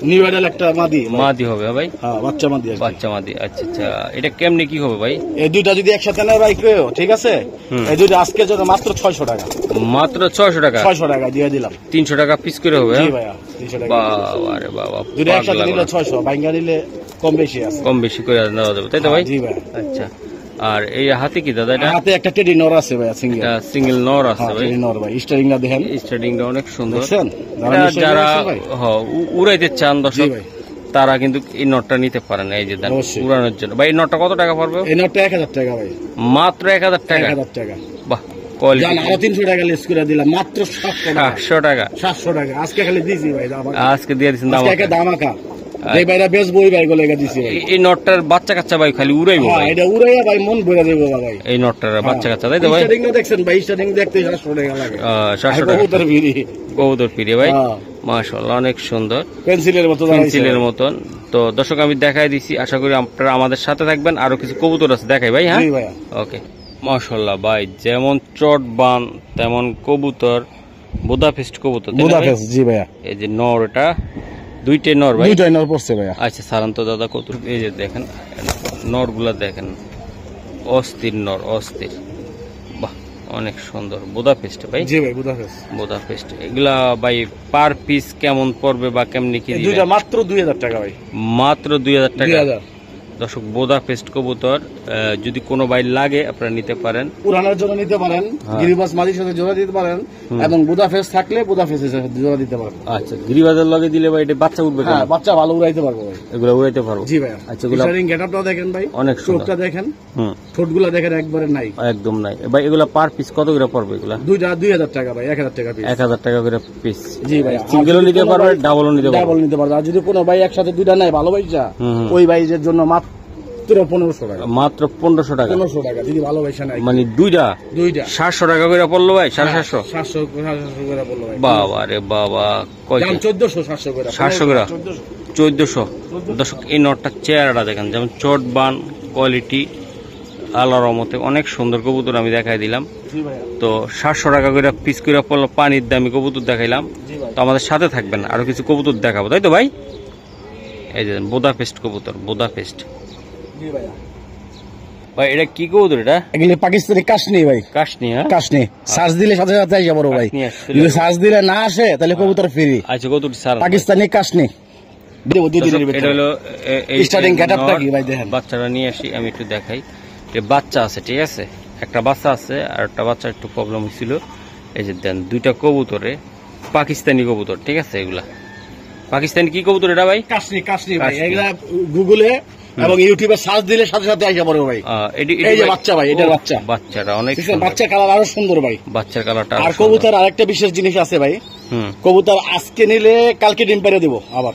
নিউ আইডাল একটা মাদি হবে ভাই? হ্যাঁ, বাচ্চা মাদি। আচ্ছা আচ্ছা, এটা কেমনে কি হবে ভাই? এই দুইটা যদি একসাথে নেয় ভাই কেউ, ঠিক আছে, এই দুইটা আজকের জন্য মাত্র 600 টাকা, মাত্র 600 টাকা, 600 টাকা দিয়ে দিলাম। 300 টাকা পিস করে হবে? জি ভাই, 300 টাকা। বাবা রে বাবা, দুইটা একসাথে নিলে 600, বাইঙ্গা নিলে কম বেশি করে দেওয়া যাবে তাই তো ভাই? জি ভাই। আচ্ছা, আর এই হাতে কি দাদা? এটা হাতে একটা টেডি নর আছে ভাই, সিঙ্গেল নর আছে ভাই, নর ভাই। স্টারিংটা দেখেন, স্টারিংটা অনেক সুন্দর। যারা উড়াইতে চান দর্শক, তারা কিন্তু এই নটটা নিতে পারেন, এই যে দেন উড়ানোর জন্য। ভাই এই নটটা কত টাকা পড়বে? এই নটটা 1000 টাকা ভাই, মাত্র 1000 টাকা। 1000 টাকা, বাহ কোয়ালিটি। আরো 300 টাকা লেস করে দিলাম, মাত্র 700 টাকা। 700 টাকা আজকে খালি দিয়েছি ভাই, আজকে দিয়ে দিয়েছেন দামাকা। যে ভাইরা বেচবো ওই ভাই গুলো দিছি। এই নটটার বাচ্চা কাচ্চা ভাই খালি উড়াইবো ভাই, এটা উড়াইয়া ভাই মন ভরে দেবো ভাই। এই নটটার বাচ্চা কাচ্চা তাই তো ভাই? স্টার্টিং দেখছেন ভাই, স্টার্টিং দেখতে 700 টাকা লাগে। 700 টাকা কবুতর পিড়ি ভাই, মাশাআল্লাহ অনেক সুন্দর, পেন্সিলের মতন। তো দর্শক আমি দেখাই দিছি, আশা করি আপনারা আমাদের সাথে থাকবেন। আরো কিছু কবুতর আছে দেখাই ভাই। হ্যাঁ ওকে, মাশাআল্লাহ ভাই, যেমন চট বান তেমন কবুতর, বুদাপেস্ট কবুতর। বুদাপেস্ট, জি ভাইয়া। এই যে নর, এটা দুইটাই নর ভাই? দুইটাই নর পড়ছে ভাইয়া। আচ্ছা সারান্ত দাদা কত, এই যে দেখেন নরগুলা দেখেন, অস্থির নর, অস্থির, বাহ অনেক সুন্দর। বুদাপেস্ট ভাই? জি ভাই বুদাপেস্ট। বুদাপেস্ট এগুলা ভাই পার পিস কেমন পড়বে বা কেমনি কি? দুইটা মাত্র 2000 টাকা ভাই। মাত্র 2000 টাকা। 2000। দর্শক বুদাপেস্ট কবুতর যদি কোনো ভাই লাগে আপনারা নিতে পারেন, উড়ানোর জন্য নিতে পারেন, গিরিবাজ মাঝির সাথে জোড়া দিতে পারেন, এবং বুদাপেস্ট থাকলে বুদাপেস্টের সাথে জোড়া দিতে পারেন। আচ্ছা গিরিবাজের লগে দিলে ভাই এটা বাচ্চা উঠবে? হ্যাঁ বাচ্চা ভালো উড়াইতে পারবো ভাই। এগুলা উড়াইতে পারবো? জি ভাই। আচ্ছা এগুলা গেটআপটা দেখেন ভাই, অনেক সুন্দর। চোখটা দেখেন, ঠোঁটগুলা দেখেন, একবারে নাই, একদম নাই ভাই। এগুলা পার পিস কত করে পড়বে এগুলা? দুইটা 2000 টাকা ভাই, 1000 টাকা পিস। 1000 টাকা করে পিস। জি ভাই। সিঙ্গেলও নিতে পারবে, ডাবলও নিতে পারবে? ডাবল নিতে পারবে। আর যদি কোনো ভাই একসাথে দুইটা নাই ভালো ভাইটা, ওই ভাইজের জন্য মাত্র 1500 টাকা। মাত্র 1500 টাকা? 1500 টাকা যদি ভালো ভাইসা নাই। মানে দুইটা 700 টাকা করে পড়লো ভাই? 750? 700 করে পড়লো ভাই। বাবা রে বাবা, কয় 1400 700 করে। 700 করে? 1400। দর্শক এই নটটা চেহারাটা দেখেন, যেমন চট বান কোয়ালিটি, আল্লাহর রহমতে অনেক সুন্দর কবুতর আমি দেখাই দিলাম। তো 700 টাকা করে পিস করে পড়লো, পানির দামি কবুতর দেখাইলাম। তো আমাদের সাথে থাকবেন, আরো কিছু কবুতর দেখাবো, তাই তো ভাই? এই যে বুদাপেস্ট কবুতর, বুদাপেস্ট ভাই। এটা কি কবুতর? এটা এগুলো পাকিস্তানি কাশনি ভাই। কাশনি? হ্যাঁ কাশনি। সার্চ দিলে সাথে সাথে আইসা বড় ভাই, যদি সার্চ দিলে না আসে তাহলে কবুতর ফ্রি। আচ্ছা কবুতর স্যার পাকিস্তানি কাশনি। এটা হলো স্টার্টিং গেটআপটা কি ভাই দেখেন। বাচ্চারা নিয়ে আসি, আমি একটু দেখাই। যে বাচ্চা আছে, ঠিক আছে, একটা বাচ্চা আছে, আর একটা বাচ্চা একটু প্রবলেম হয়েছিল। এই যে দেন দুইটা কবুতরে, পাকিস্তানি কবুতর, ঠিক আছে। এগুলা পাকিস্তানি কি কবুতর এটা ভাই? কাশনি। কাশনি ভাই। এগুলা গুগলে এবং ইউটিউবে সার্চ দিলে সাথে সাথে আইসা পড়ে ভাই। এই যে বাচ্চা ভাই, এটা বাচ্চা। বাচ্চাটা অনেক বাচ্চা কালার আরো সুন্দর ভাই। বাচ্চার কালারটা। আর কবুতর আরেকটা বিশেষ জিনিস আছে ভাই, কবুতর আজকে নিলে কালকে ডিম পেড়ে দিব, আবার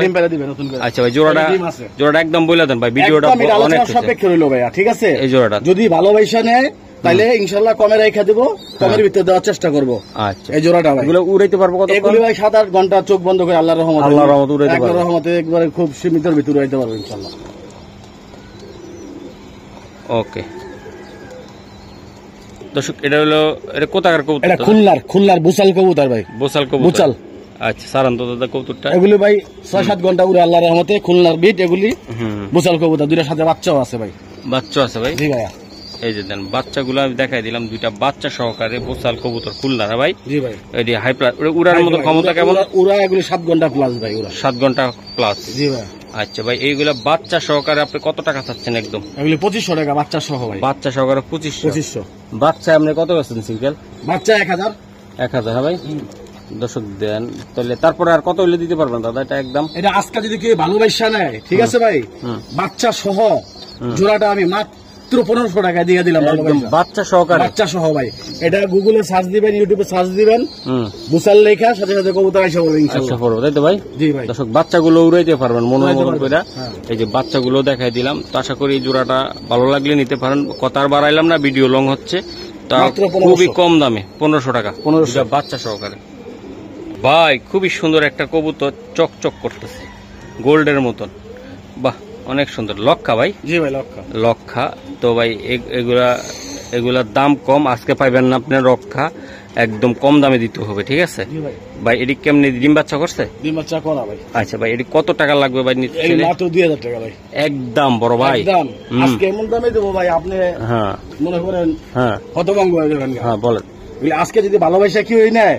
ডিম পেড়ে দিবে নতুন করে। আচ্ছা ভাই জোড়াটা একদম বলে দেন ভাই, ভিডিওটা অনেক সাপেক্ষে রইলো ভাইয়া, ঠিক আছে। এই জোড়াটা যদি ভালোবাসা নেয় তাহলে ইনশাআল্লাহ কমে রাখা দেব, কমের ভিতরে দেওয়ার চেষ্টা করব। আচ্ছা এই জোড়াটা ভাই। এগুলো উড়াইতে পারবো কত? এগুলো ভাই 7-8 ঘন্টা চোখ বন্ধ করে আল্লাহর রহমতে, উড়াইতে পারবো। আল্লাহর রহমতে একবারে খুব সীমিতর ভিতরে উড়াইতে পারবো ইনশাআল্লাহ। ওকে দর্শক, এটা হলো, এটা কোথাকার কবুতর? এটা খুলনার বুসাল কবুতর ভাই। বুসাল কবুতর, বুসাল। আচ্ছা সারান্ত দাদা কবুতরটা? এগুলি ভাই 6-7 ঘন্টা উড়ে আল্লাহর রহমতে, খুলনার বিট এগুলি বুসাল কবুতর। দুইটার সাথে বাচ্চাও আছে ভাই। বাচ্চা আছে ভাই? জি ভাইয়া। এই যে দেন বাচ্চাগুলো আমি দেখাই দিলাম, দুইটা বাচ্চা সহকারে বুসাল কবুতর, খুলনার ভাই। জি ভাই। এটি হাই প্লাস উড়ার মতো ক্ষমতা কেমন? উড়া এগুলি 7 ঘন্টা প্লাস ভাই। উড়া 7 ঘন্টা প্লাস? জি ভাই। আচ্ছা ভাই, এইগুলা বাচ্চা সহকারে আপনি কত টাকা চাচ্ছেন? একদম এগুলি 2500 টাকা বাচ্চা সহ ভাই। বাচ্চা সহকারে 2500। বাচ্চা আপনি কত বেচছেন সিঙ্গেল? বাচ্চা 1000। 1000 হ্যাঁ ভাই। দর্শক দেন তাহলে, তারপরে আর কত হইলে দিতে পারবেন দাদা? এটা একদম, এটা আজকে যদি কেউ ভালোবাসা নেয়, ঠিক আছে ভাই, বাচ্চা সহ জোড়াটা আমি মাত্র 1500 টাকা দিয়ে দিলাম। বাচ্চা সহকারে? বাচ্চা সহ ভাই। এটা গুগলে সার্চ দিবেন, ইউটিউবে সার্চ দিবেন, বুসাল লেখা, সাথে সাথে কবুতর আইসা পড়বে ইনশাআল্লাহ। তাই তো ভাই? জি ভাই। দর্শক বাচ্চাগুলো উড়াইতে পারবেন মনোমন করে। এই যে বাচ্চাগুলো দেখাই দিলাম। তো আশা করি এই জোড়াটা ভালো লাগলে নিতে পারেন। কথা আর বাড়াইলাম না, ভিডিও লং হচ্ছে। তা খুবই কম দামে 1500 টাকা, 1500 বাচ্চা সহকারে। ভাই খুবই সুন্দর একটা কবুতর, চকচক করতেছে গোল্ডের মতন, বাহ অনেক সুন্দর। লক্ষা ভাই? জি ভাই লক্ষা। তো ভাই এগুলার দাম কম, আজকে পাইবেন না আপনার। রক্ষা একদম কম দামে দিতে হবে, ঠিক আছে ভাই। এটি কেমনি ডিম বাচ্চা করছে? ডিম বাচ্চা করা ভাই। আচ্ছা ভাই, এটি কত টাকা লাগবে ভাই? মাত্র 2000 টাকা ভাই। একদম বড় ভাই, একদম আজকে এমন দামে দেবো ভাই, আপনি হ্যাঁ মনে করেন হ্যাঁ হতভম্ব হয়ে যাবেন। হ্যাঁ বলেন। আজকে যদি ভালোবাসা কি হই নেয়,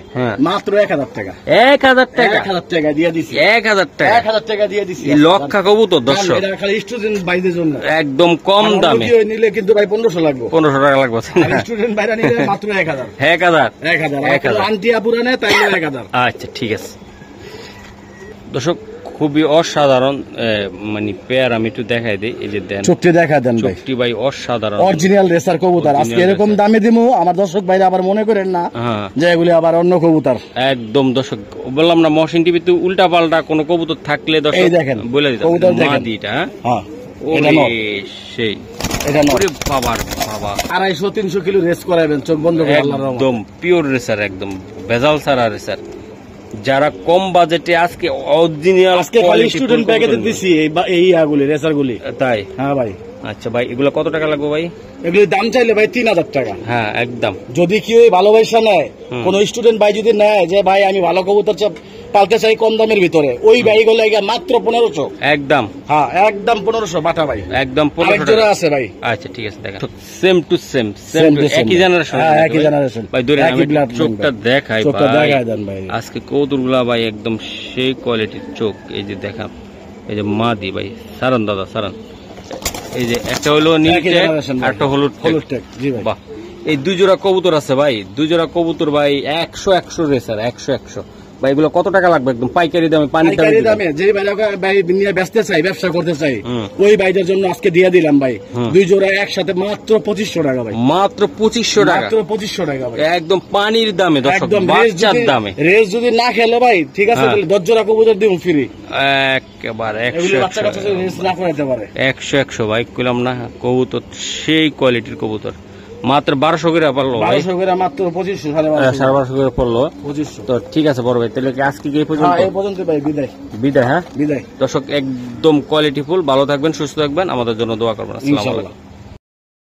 মাত্র 1000 টাকা। 1000 টাকা? 1000 টাকা দিয়ে দিছি। 1000 টাকা? 1000 টাকা দিয়ে দিছি। লক্ষা কবুতর দর্শক, এটা খালি স্টুডেন্ট ভাইদের জন্য একদম কম দামে। নিলে কিন্তু ভাই 1500 লাগবে। 1500 টাকা লাগবে। স্টুডেন্ট ভাইরা নিলে মাত্র 1000। 1000 আন্টি আপুরা নেয় তাইলে 1000। আচ্ছা ঠিক আছে দর্শক, খুবই অসাধারণ মানে পেয়ার। আমি একটু দেখাই দিই, এই যে দেন চোখটি দেখা দেন ভাই। চোখটি ভাই অসাধারণ, অরিজিনাল রেসার কবুতর। আজকে এরকম দামে দিমু, আমার দর্শক ভাইরা আবার মনে করেন না যে এগুলি আবার অন্য কবুতর। একদম দর্শক বললাম না, মহসিন টিভিতে উল্টা পাল্টা কোন কবুতর থাকলে দর্শক দেখেন বলে দিতাম। মাদিটা হ্যাঁ সেই এটা নরে বাবার বাবা 250-300 কিলো রেস করাবেন চোখ বন্ধ করে। আল্লাহর রহমত, একদম পিওর রেসার, একদম ভেজাল ছাড়া রেসার। যারা কম বাজেটে আজকে অরিজিনাল, আজকে খালি স্টুডেন্ট প্যাকেজে দিছি এই ইয়াগুলি রেসারগুলি। তাই? হ্যাঁ ভাই। আচ্ছা ভাই, এগুলো কত টাকা লাগবে ভাই? এগুলোর দাম চাইলে ভাই 3000 টাকা। হ্যাঁ একদম। যদি কেউ ভালোবাসা নেয়, কোন স্টুডেন্ট ভাই যদি নেয় যে ভাই আমি ভালো কবুতর পালতে চাই কম দামের ভিতরে, ওই ভাইগুলো মাত্র 1500 একদম। হ্যাঁ একদম 1500 বাটা ভাই, একদম আরেক 1500 জোড়া টাকা। আছে ভাই। আচ্ছা ঠিক আছে, দেখেন সেম টু সেম একই জেনারেশন। হ্যাঁ একই জেনারেশন ভাই ধরে একই ব্লাড চোখটা দেখাই চোখটা ভাই, দেখায় দেন ভাই। আজকে কৌতুকগুলা ভাই একদম সেই কোয়ালিটির চোখ। এই যে দেখা, এই যে মাদি ভাই, সারান দাদা সারান। এই যে একটা হলো নীল একই ট্যাগ, generation ভাই। একটা হলুদ হলুদ ট্যাগ। ট্যাগ, জি ভাই। বাহ, এই দুই জোড়া কবুতর আছে ভাই, দুই জোড়া কবুতর ভাই 100 রেসার 100 ভাই। এগুলো কত টাকা লাগবে একদম পাইকারি দামে পানি পাইকারি দামে যে ভাই নিয়ে বেচতে চাই, ব্যবসা করতে চাই, ওই ভাইদের জন্য আজকে দিয়ে দিলাম ভাই দুই জোড়া একসাথে মাত্র 2500 টাকা ভাই। মাত্র 2500 টাকা, মাত্র 2500 টাকা ভাই, একদম পানির দামে দর্শক, একদম বাচ্চার দামে। রেস যদি না খেলে ভাই ঠিক আছে, হ্যাঁ। তাহলে 10 জোড়া কবুতর দিব ফ্রি, একেবারে এগুলো বাচ্চা কাচ্চা রেস না করাতে পারে। 100 ভাই কইলাম না, কবুতর সেই কোয়ালিটির কবুতর। মাত্র 1200 করে পারলো ভাই, 1200 করে মাত্র 2500 1250 করে পড়লো। 2500। তো ঠিক আছে বড় ভাই, তাহলে কি আজকে কি এই পর্যন্ত? এই পর্যন্ত ভাই, বিদায় বিদায়। হ্যাঁ বিদায় দর্শক, একদম কোয়ালিটি ফুল। ভালো থাকবেন, সুস্থ থাকবেন, আমাদের জন্য দোয়া করবেন। আসসালামু আলাইকুম। ইনশাআল্লাহ।